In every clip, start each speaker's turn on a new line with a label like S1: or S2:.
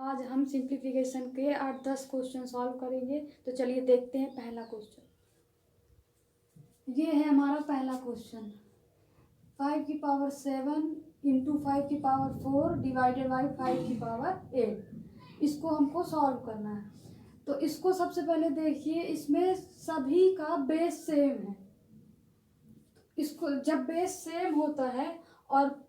S1: आज हम सिंप्लीफिकेशन के 8-10 क्वेश्चन सॉल्व करेंगे। तो चलिए देखते हैं पहला क्वेश्चन। ये है हमारा पहला क्वेश्चन, 5 की पावर 7 इंटू 5 की पावर 4 डिवाइडेड बाई 5 की पावर 8। इसको हमको सॉल्व करना है। तो इसको सबसे पहले देखिए, इसमें सभी का बेस सेम है। इसको जब बेस सेम होता है और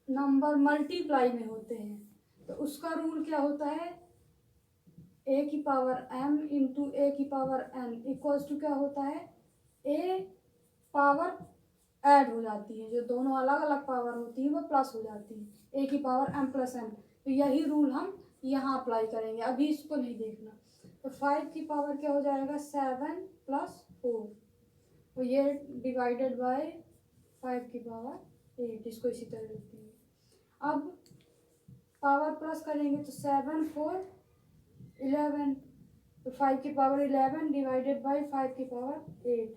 S1: नंबर मल्टीप्लाई में होते हैं तो उसका रूल क्या होता है, ए की पावर m इंटू ए की पावर n इक्वल्स टू क्या होता है, ए पावर ऐड हो जाती है, जो दोनों अलग अलग पावर होती है वो प्लस हो जाती है, ए की पावर m प्लस n। तो यही रूल हम यहाँ अप्लाई करेंगे, अभी इसको नहीं देखना। तो 5 की पावर क्या हो जाएगा, 7 प्लस 4, तो ये डिवाइडेड बाय 5 की पावर 8। इसको इसी तरह लिख देंगे। अब पावर प्लस करेंगे तो 7 4 11, तो 5 की पावर 11 डिवाइडेड बाई 5 की पावर 8।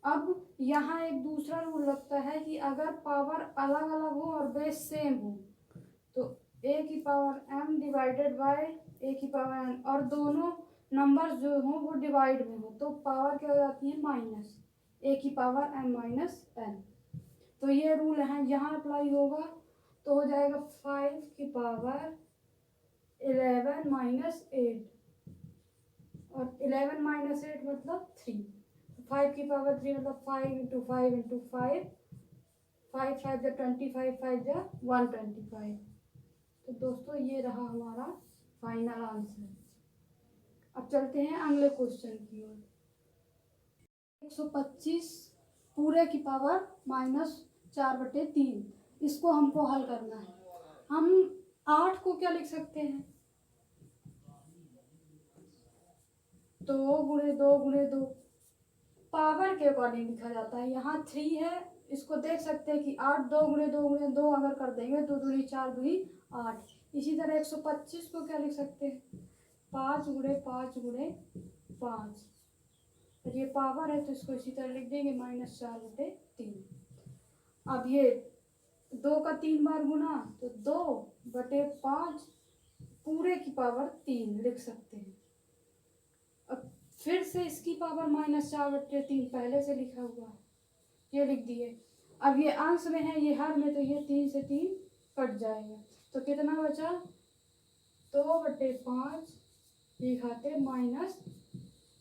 S1: अब यहाँ एक दूसरा रूल लगता है कि अगर पावर अलग अलग हो और बेस सेम हो तो ए की पावर m डिवाइडेड बाय ए की पावर n, और दोनों नंबर जो हो वो डिवाइड में हो तो पावर क्या हो जाती है, माइनस ए की पावर m माइनस n। तो ये रूल है, यहाँ अप्लाई होगा तो हो जाएगा 5 की पावर 11 माइनस 8, और 11 माइनस 8 मतलब 3। 5 की पावर 3 मतलब 5 इंटू 5 इंटू 5, 5 5 जा 25, 5 जा 125। तो दोस्तों ये रहा हमारा फाइनल आंसर। अब चलते हैं अगले क्वेश्चन की ओर। 125 पूरे की पावर माइनस 4/3, इसको हमको हल करना है। हम 8 को क्या लिख सकते हैं, 2 गुणे 2 गुणे 2 पावर के अकॉर्डिंग लिखा जाता है। यहाँ 3 है, इसको देख सकते हैं कि 8 2 गुणे 2 गुणे 2 अगर कर देंगे तो 2 दूनी 4 दूनी 8। इसी तरह 125 को क्या लिख सकते हैं, 5 गुणे 5 गुणे 5, और ये पावर है तो इसको इसी तरह लिख देंगे माइनस 4/3। अब ये 2 का 3 बार गुना तो 2/5 पूरे की पावर 3 लिख सकते हैं। अब फिर से इसकी पावर माइनस 4/3 पहले से लिखा हुआ है, ये लिख दिए। अब ये अंश में है, ये हर में, तो ये 3 से 3 कट जाएगा। तो कितना बचा, 2/5 ये खाते माइनस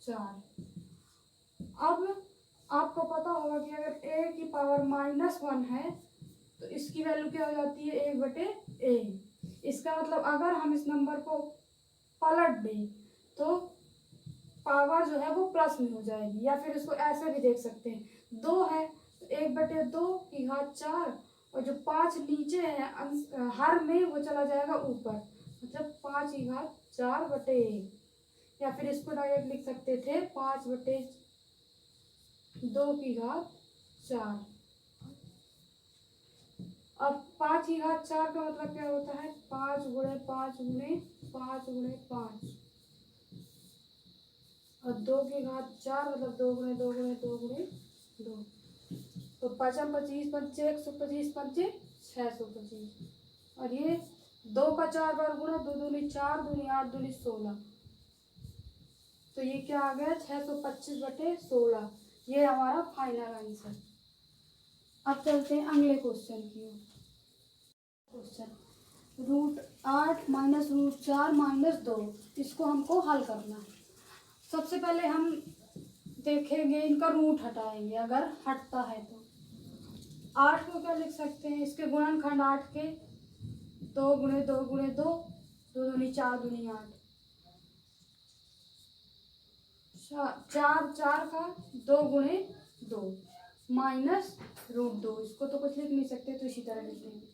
S1: 4। अब आपको पता होगा कि अगर a की पावर -1 है तो इसकी वैल्यू क्या हो जाती है, 1/a। इसका मतलब अगर हम इस नंबर को पलट दें तो पावर जो है वो प्लस में हो जाएगी, या फिर इसको ऐसे भी देख सकते हैं, 2 है तो 1/2 की घात 4, और जो 5 नीचे है हर में वो चला जाएगा ऊपर, मतलब 5 की घात 4/1। या फिर इसको डायरेक्ट लिख सकते थे 5/2 की घात 4। अब 5 की घात 4 का मतलब क्या होता है, 5 गुणे 5 गुणे 5 गुणे 5, और 2 की घात 4 मतलब 2 गुणे 2 गुणे 2 गुणे 2। तो 5 25 पंचे 125 पंचे 625, और ये 2 का 4 बार गुणा, 2 दूनी 4 दूनी 8 दूनी 16, तो ये क्या आ गया 625/16। ये हमारा फाइनल आंसर। अब चलते हैं अगले क्वेश्चन की ओर। क्वेश्चन √8 माइनस √4 माइनस 2, इसको हमको हल करना है। सबसे पहले हम देखेंगे, इनका रूट हटाएंगे, अगर हटता है तो 8 को क्या लिख सकते हैं, इसके गुणनखंड 8 के 2 गुणे 2 गुणे 2, 2 दूनी 4 दूनी 8, 4 4 का 2 गुणे 2 माइनस √2। इसको तो कुछ लिख नहीं सकते तो इसी तरह लिख देंगे।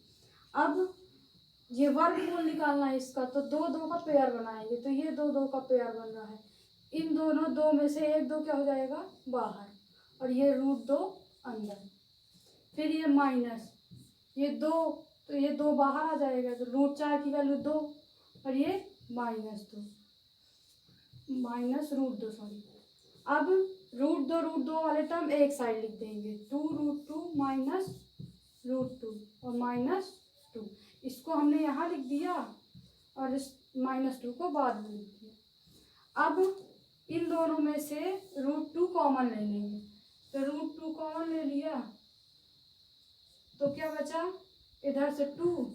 S1: अब ये वर्गमूल निकालना है इसका, तो 2 2 का पेयर बनाएंगे, तो ये 2 2 का पेयर बन रहा है। इन दोनों 2 में से 1 2 क्या हो जाएगा बाहर, और ये √2 अंदर। फिर ये माइनस, ये 2, तो ये 2 बाहर आ जाएगा, तो √4 की वैल्यू 2, और ये -2 माइनस √2 सॉरी। अब √2 वाले टर्म एक साइड लिख देंगे, 2√2 माइनस √2 और -2। इसको हमने यहाँ लिख दिया, और इस -2 को बाद में लिख दिया। अब इन दोनों में से √2 कॉमन ले लेंगे, तो √2 कॉमन ले लिया तो क्या बचा, इधर से 2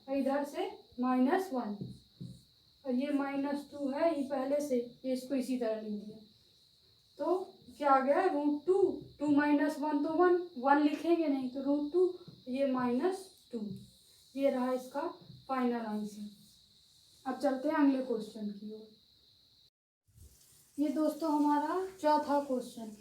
S1: और इधर से -1, और ये -2 है ये पहले से, ये इसको इसी तरह लिख दिया। तो क्या आ गया, √2, 2 - 1 तो 1 लिखेंगे नहीं तो √2, ये -2, ये रहा इसका फाइनल आंसर। अब चलते हैं अगले क्वेश्चन की ओर। ये दोस्तों हमारा चौथा क्वेश्चन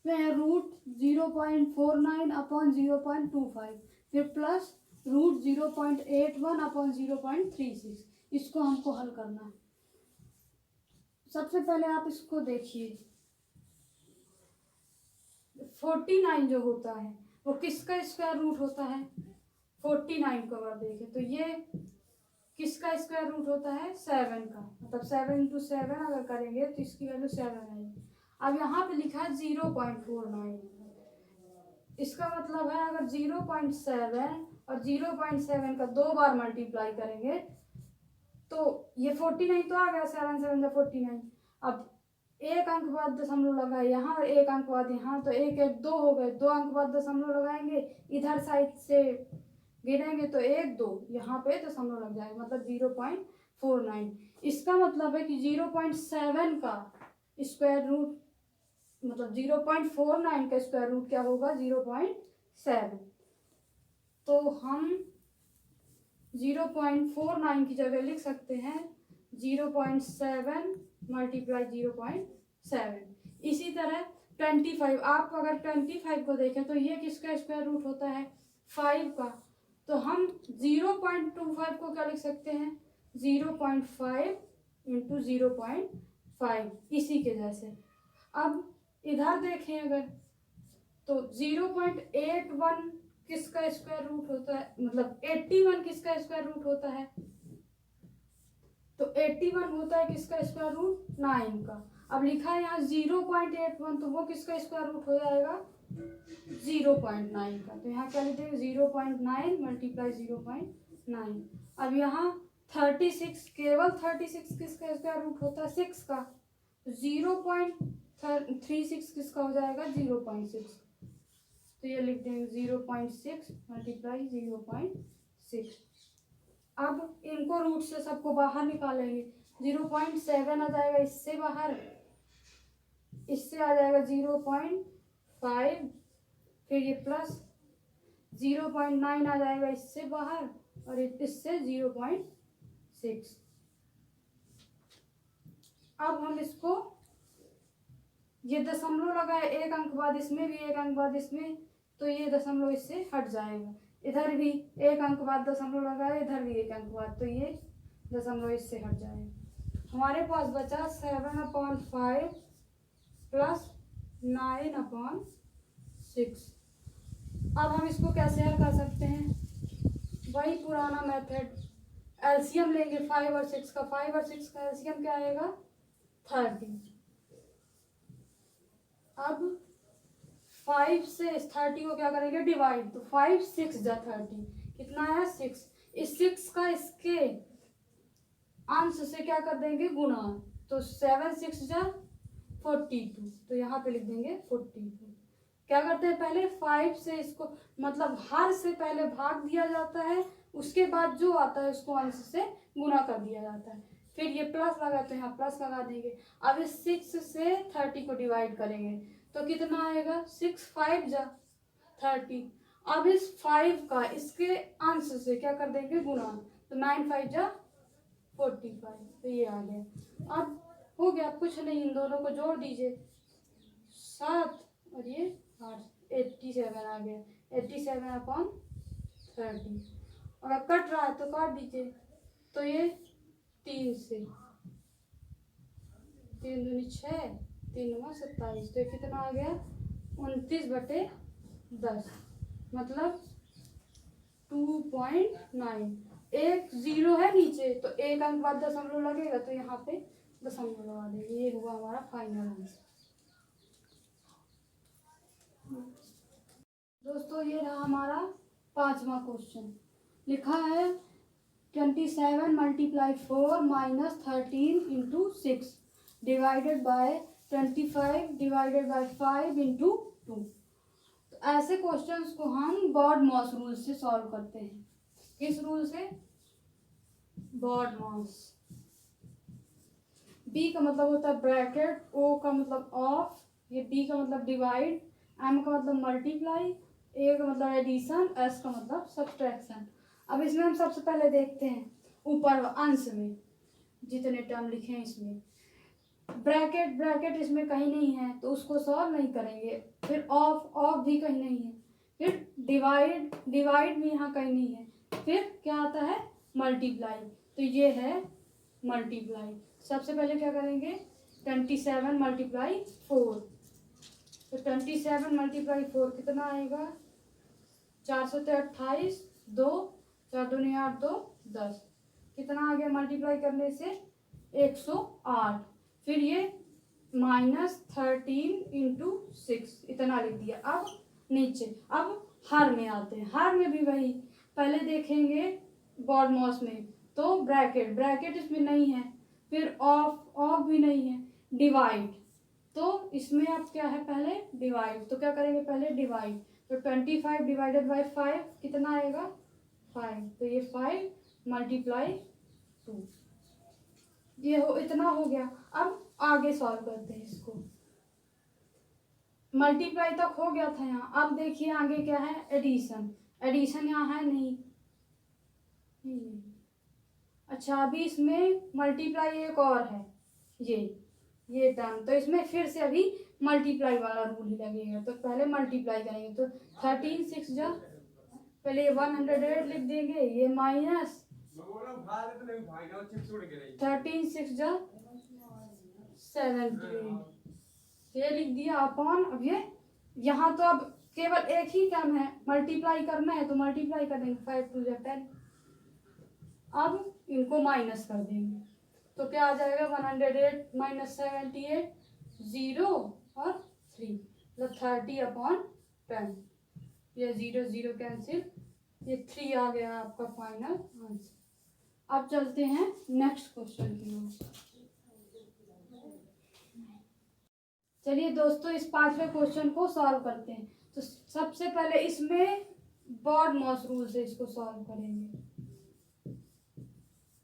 S1: में है √0.49/0.25, फिर प्लस √0.81/0.36। इसको हमको हल करना है। सबसे पहले आप इसको देखिए, 49 जो होता है वो किसका स्क्वायर रूट होता है, 49 को अगर देखें तो ये किसका स्क्वायर रूट होता है, 7 का, मतलब 7 × 7 अगर करेंगे तो इसकी वैल्यू 7 आएगी। अब यहाँ पे लिखा है 0.49, इसका मतलब है अगर 0.7 और 0.7 का 2 बार मल्टीप्लाई करेंगे तो ये 49 तो आ गया, 7 × 7 = 49। अब एक अंक बाद दशमलव लगाए यहाँ और एक अंक बाद यहाँ, तो 1 1 2 हो गए, 2 अंक बाद दशमलव लगाएंगे, इधर साइड से गिनेंगे तो 1 2 यहाँ पे दशमलव लग जाएगा, मतलब 0.49। इसका मतलब है कि 0.7 का स्क्वायर रूट, मतलब 0.49 का स्क्वायर रूट क्या होगा, 0.7। तो हम 0.49 की जगह लिख सकते हैं 0.7 × 0.7। इसी तरह 25, आप अगर 25 को देखें तो ये किसका स्क्वायर रूट होता है, 5 का। तो हम 0.25 को क्या लिख सकते हैं, 0.5 × 0.5, इसी के जैसे। अब इधर देखें अगर तो 0.81 किसका स्क्वायर रूट होता है, मतलब 81 किसका स्क्वायर रूट होता है, तो 81 होता है किसका स्क्वायर रूट, 9 का। अब लिखा है यहाँ 0.81, तो वो किसका स्क्वायर रूट हो जाएगा, 0.9 का। तो यहाँ क्या लिखेंगे, 0.9 × 0.9। अब यहाँ 36, केवल 36 किसका स्क्वायर रूट होता है, 6 का। 0.36 किसका हो जाएगा, 0.6। तो ये लिख देंगे 0.6 × 0.6। अब इनको रूट से सबको बाहर निकालेंगे, 0.7 आ जाएगा इससे बाहर, इससे आ जाएगा 0.5, फिर ये प्लस 0.9 आ जाएगा इससे बाहर, और इससे 0.6। अब हम इसको, ये दशमलव लगाए एक अंक बाद इसमें भी एक अंक बाद इसमें, तो ये दशमलव इससे हट जाएगा। इधर भी एक अंक बाद दशमलव लगाए, इधर भी एक अंक बाद, तो ये दशमलव इससे हट जाएगा। हमारे पास बचा 7/5 प्लस 9/6। अब हम इसको कैसे हल कर सकते हैं, वही पुराना मेथड, एलसीएम लेंगे 5 और 6 का। 5 और 6 का एलसीएम क्या आएगा, 30। अब 5 से 30 को क्या करेंगे, डिवाइड, तो 5 6 × 30 कितना है, 6। इस 6 का इसके अंश से क्या कर देंगे, गुणा, तो 7 6 × 42, तो यहाँ पे लिख देंगे 42। क्या करते हैं, पहले 5 से इसको, मतलब हर से पहले भाग दिया जाता है, उसके बाद जो आता है उसको अंश से गुणा कर दिया जाता है। फिर ये प्लस लगा तो यहाँ प्लस लगा देंगे। अब इस 6 से 30 को डिवाइड करेंगे तो कितना आएगा, 6 5 × 30। अब इस 5 का इसके अंश से क्या कर देंगे, गुणा, तो 9 5 × 45, तो ये आ गया। अब हो गया, कुछ नहीं, इन दोनों को जोड़ दीजिए, 7 और ये 8, 87 आ गया, 87/30। अगर कट रहा है तो काट दीजिए, तो ये 3 से 3 दूनी 6, 3 9 27, तो कितना आ गया, 29/10, मतलब 2.9। एक 0 है नीचे, तो एक अंक बाद दशमलव लगेगा, तो यहाँ पे दशमलव लगा देंगे। ये हुआ हमारा फाइनल आंसर। दोस्तों ये रहा हमारा 5वां क्वेश्चन। लिखा है 27 multiply 4 minus 13 into 6 divided by 25 divided by 5 into 2। तो ऐसे क्वेश्चंस को हम बॉड-मॉस रूल से सॉल्व करते हैं। किस रूल से? बॉड-मॉस। बी का मतलब होता है ब्रैकेट, ओ का मतलब ऑफ, ये बी का मतलब डिवाइड, एम का मतलब मल्टीप्लाई, ए का मतलब एडिशन, एस का मतलब सब्सट्रैक्शन। अब इसमें हम सबसे पहले देखते हैं ऊपर अंश में जितने टर्म लिखे हैं इसमें ब्रैकेट, ब्रैकेट इसमें कहीं नहीं है तो उसको सॉल्व नहीं करेंगे। फिर ऑफ, ऑफ भी कहीं नहीं है। फिर डिवाइड, डिवाइड भी यहाँ कहीं नहीं है। फिर क्या आता है? मल्टीप्लाई। तो ये है मल्टीप्लाई। सबसे पहले क्या करेंगे? 27 मल्टीप्लाई 4। तो 27 मल्टीप्लाई 4 कितना आएगा? 428, 2 4 दूनी 8, 2 10। कितना आ गया मल्टीप्लाई करने से? 108। फिर ये माइनस 13 इंटू 6 इतना लिख दिया। अब नीचे, अब हर में आते हैं। हर में भी वही पहले देखेंगे बॉड-मॉस में तो ब्रैकेट, ब्रैकेट इसमें नहीं है। फिर ऑफ, ऑफ भी नहीं है। डिवाइड, तो इसमें अब क्या है? पहले डिवाइड। तो क्या करेंगे? पहले डिवाइड। तो 25 डिवाइडेड बाई 5 कितना आएगा? 5। तो ये 5 मल्टीप्लाई 2, ये हो इतना हो गया। अब आगे सॉल्व करते हैं इसको। मल्टीप्लाई तक हो गया था यहाँ। अब देखिए आगे क्या है? एडिशन। एडिशन यहाँ है नहीं। अच्छा, अभी इसमें मल्टीप्लाई एक और है, ये टर्म। तो इसमें फिर से अभी मल्टीप्लाई वाला रूल ही लगेगा। तो पहले मल्टीप्लाई करेंगे। तो 13 6 जा, पहले 108 लिख देंगे, ये माइनस 13 6 जा 78, ये लिख दिया अपॉन। अब ये यहाँ तो अब केवल एक ही टर्म है, मल्टीप्लाई करना है तो मल्टीप्लाई कर देंगे। 5 2 जा 10। अब इनको माइनस कर देंगे तो क्या आ जाएगा? 108 माइनस 78, 0 और 3, मतलब 30 अपॉन 10। ये 0 0 कैंसिल, ये 3 आ गया आपका फाइनल आंसर। अब चलते हैं नेक्स्ट क्वेश्चन की ओर। चलिए दोस्तों, इस 5वें क्वेश्चन को सॉल्व करते हैं। तो सबसे पहले इसमें बॉड-मॉस रूल से इसको सॉल्व करेंगे।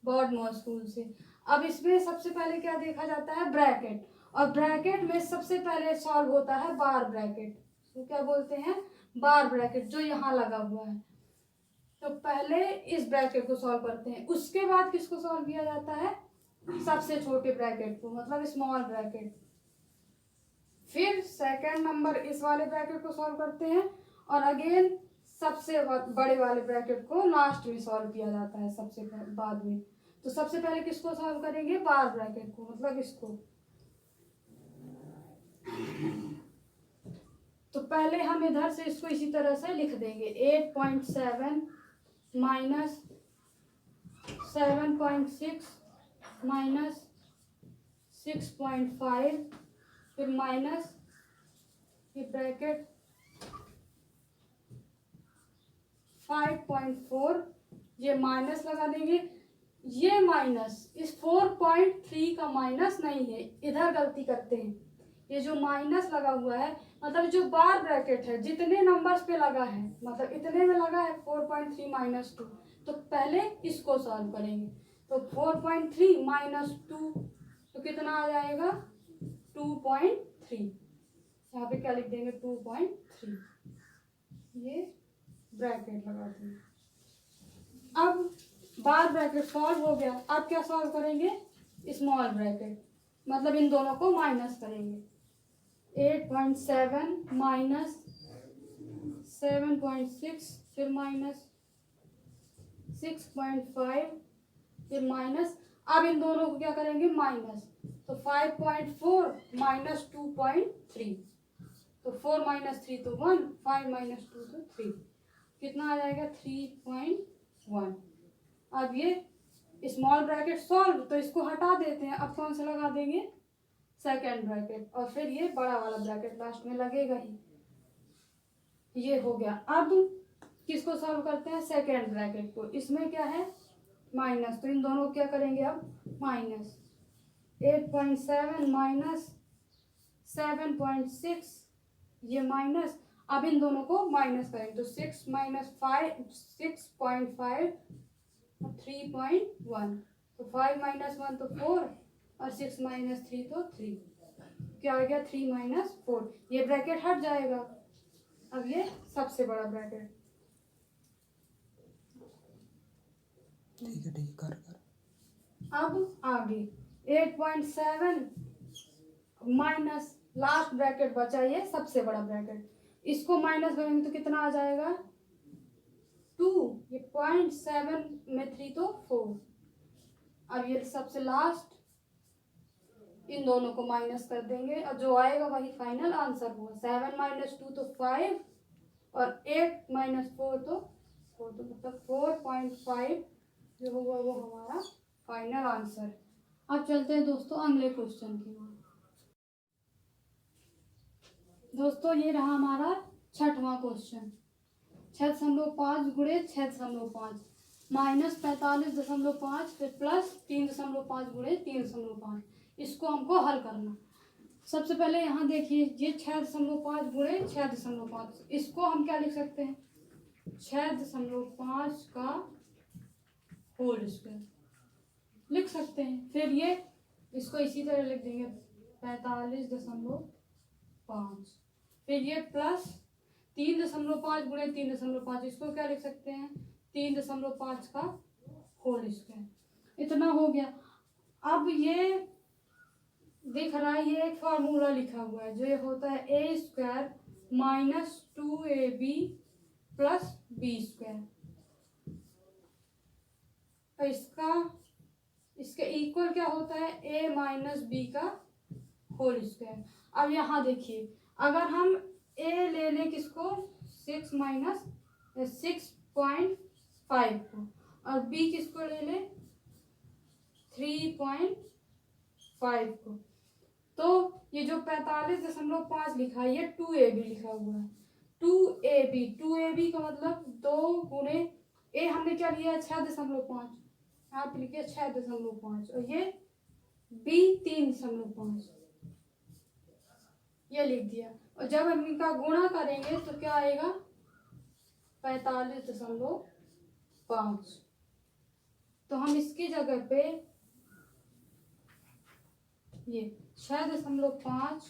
S1: बॉड-मॉस रूल से। अब इसमें सबसे पहले क्या देखा जाता है? ब्रैकेट। और ब्रैकेट में सबसे पहले सॉल्व होता है बार ब्रैकेट। तो क्या बोलते हैं? बार ब्रैकेट, जो यहाँ लगा हुआ है। तो पहले इस ब्रैकेट को सॉल्व करते हैं, उसके बाद किसको सॉल्व किया जाता है? सबसे छोटे ब्रैकेट को, मतलब स्मॉल ब्रैकेट। फिर सेकंड नंबर इस वाले ब्रैकेट को सॉल्व करते हैं और अगेन सबसे बड़े वाले ब्रैकेट को लास्ट में सॉल्व किया जाता है, सबसे बाद में। तो सबसे पहले किसको सॉल्व करेंगे? बार ब्रैकेट को, मतलब इसको। तो पहले हम इधर से इसको इसी तरह से लिख देंगे। 8.7 माइनस 7.6 माइनस 6.5, फिर माइनस ये ब्रैकेट 5.4, ये माइनस लगा देंगे। ये माइनस इस 4.3 का माइनस नहीं है, इधर गलती करते हैं। ये जो माइनस लगा हुआ है मतलब जो बार ब्रैकेट है जितने नंबर्स पे लगा है, मतलब इतने में लगा है 4.3 माइनस 2। तो पहले इसको सॉल्व करेंगे। तो 4.3 माइनस 2 तो कितना आ जाएगा? 2.3। यहाँ पे क्या लिख देंगे? 2.3। ये ब्रैकेट लगा देंगे। अब बार ब्रैकेट सॉल्व हो गया। अब क्या सॉल्व करेंगे? स्मॉल ब्रैकेट, मतलब इन दोनों को माइनस करेंगे। 8.7 माइनस 7.6, फिर माइनस 6.5, फिर माइनस। अब इन दोनों को क्या करेंगे? माइनस। तो 5.4 माइनस 2.3, तो 4 माइनस 3 तो 1, 5 माइनस 2 तो 3, कितना आ जाएगा? 3.1। अब ये स्मॉल ब्रैकेट सॉल्व, तो इसको हटा देते हैं। अब कौन सा लगा देंगे? सेकेंड ब्रैकेट, और फिर ये बड़ा वाला ब्रैकेट लास्ट में लगेगा ही। ये हो गया। अब किसको सॉल्व करते हैं? सेकेंड ब्रैकेट को। इसमें क्या है? माइनस, तो इन दोनों को क्या करेंगे अब माइनस, 8.7 माइनस 7.6, ये माइनस, अब इन दोनों को माइनस करेंगे तो 6 माइनस 5 6.5 और 3.1, तो 5 माइनस 1 तो 4 और 6 माइनस 3 तो 3, क्या आ गया 3 माइनस 4, ये ब्रैकेट हट जाएगा। अब ये सबसे बड़ा ब्रैकेट,
S2: ठीक है कर।
S1: अब आगे 8.7 माइनस लास्ट ब्रैकेट बचा ये सबसे बड़ा ब्रैकेट, इसको माइनस करेंगे तो कितना आ जाएगा 2, ये 0.7 में 3 तो 4, अब ये सबसे लास्ट, इन दोनों को माइनस कर देंगे और जो आएगा वही फाइनल आंसर होगा। 7 माइनस 2 तो 5 और 8 माइनस 4 तो 4, तो मतलब 4.5 जो होगा वो हमारा फाइनल आंसर। अब चलते हैं दोस्तों अगले क्वेश्चन की ओर। दोस्तों ये रहा हमारा 6वां क्वेश्चन, 6.5 गुणे 6.5 माइनस 45.5 फिर प्लस 3.5 गुणे 3.5, इसको हमको हल करना। सबसे पहले यहाँ देखिए ये 6.5 गुणे 6.5, इसको हम क्या लिख सकते हैं 6.5 का होल स्क्वायर लिख सकते हैं। फिर ये इसको इसी तरह लिख देंगे 45.5, फिर ये प्लस 3.5 गुणे 3.5, इसको क्या लिख सकते हैं 3.5 का होल स्क्वायर। इतना हो गया। अब ये दिख रहा है ये एक फॉर्मूला लिखा हुआ है जो ये होता है A square minus 2ab plus B square, इसके इक्वल क्या होता है ए माइनस बी का होल स्क्वायर। अब यहाँ देखिए अगर हम ए ले लें किसको 6 माइनस 6.5 को और बी किसको ले लें 3.5 को, तो ये जो 45.5 लिखा है ये 2ab लिखा हुआ है, 2ab का मतलब 2 गुणे ए हमने क्या लिया है 6.5, आप लिखिए 6.5 और ये बी 3.5, ये लिख दिया। और जब हम इनका गुणा करेंगे तो क्या आएगा 45.5, तो हम इसकी जगह पे ये 6.5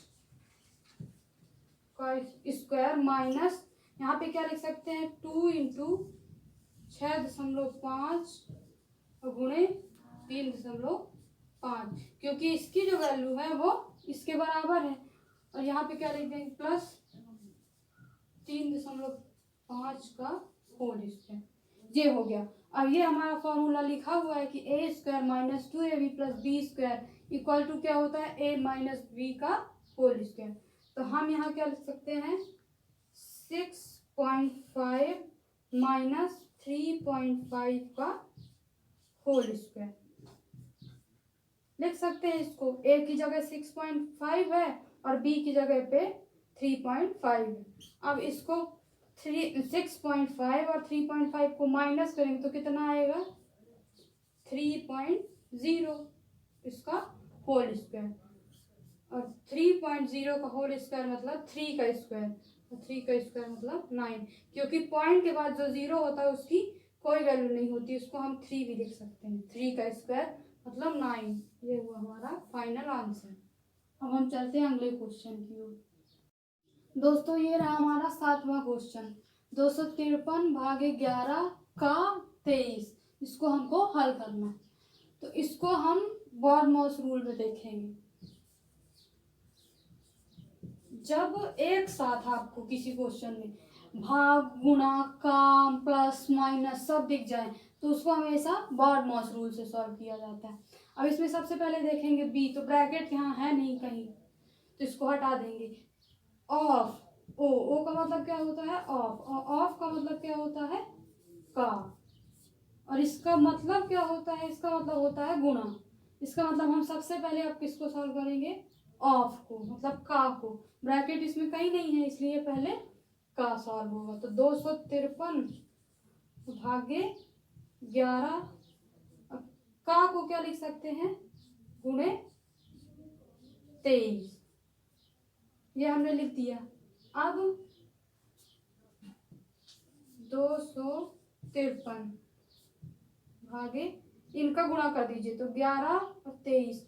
S1: का स्क्वायर माइनस यहाँ पे क्या लिख सकते हैं 2 इंटू 6.5 गुणे 3.5, क्योंकि इसकी जो वैल्यू है वो इसके बराबर है, और यहाँ पे क्या लिख देंगे प्लस 3.5 का होल स्क्वायर, ये हो गया। अब ये हमारा फॉर्मूला लिखा हुआ है कि A square minus 2ab plus B square equal to क्या होता है ए माइनस बी का होल स्क्वायर, तो हम यहाँ क्या लिख सकते हैं 6.5 माइनस 3.5 का होल स्क्वायर लिख सकते हैं। इसको ए की जगह 6.5 है और बी की जगह पे 3.5 है। अब इसको 6.5 और 3.5 को माइनस करेंगे तो कितना आएगा 3.0 इसका होल स्क्वायर, और 3.0 का होल स्क्वायर मतलब 3 का स्क्वायर, और 3 का स्क्वायर मतलब 9, क्योंकि पॉइंट के बाद जो 0 होता है उसकी कोई वैल्यू नहीं होती, उसको हम 3 भी लिख सकते हैं, 3 का स्क्वायर मतलब 9, ये हुआ हमारा फाइनल आंसर। अब हम चलते हैं अगले क्वेश्चन की ओर। दोस्तों ये रहा हमारा 7वां क्वेश्चन, 253 भागे 11 का 23, इसको हमको हल करना है। तो इसको हम बॉर्नमॉस रूल में देखेंगे। जब एक साथ आपको किसी क्वेश्चन में भाग गुणा काम प्लस माइनस सब दिख जाए तो उसको हमेशा बॉर्नमॉस रूल से सॉल्व किया जाता है। अब इसमें सबसे पहले देखेंगे बी, तो ब्रैकेट यहाँ है नहीं कहीं तो इसको हटा देंगे। ऑफ, ओ का मतलब क्या होता है ऑफ, और ऑफ का मतलब क्या होता है का, और इसका मतलब क्या होता है इसका मतलब होता है गुणा। इसका मतलब हम सबसे पहले अब किसको सॉल्व करेंगे ऑफ को, मतलब का को, ब्रैकेट इसमें कहीं नहीं है इसलिए पहले का सॉल्व होगा। तो 253 भागे 11 का को क्या लिख सकते हैं, गुणे 23, ये हमने लिख दिया। अब 253 भागे इनका गुणा कर दीजिए, तो 11 और 23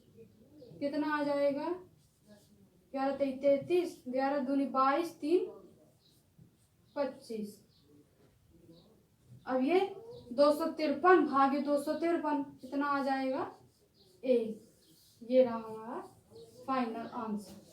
S1: कितना आ जाएगा, 11 23 33, 11 दूनी 22, 3 25। अब ये 253 भागे 253 कितना आ जाएगा, 1। ये रहा हमारा फाइनल आंसर।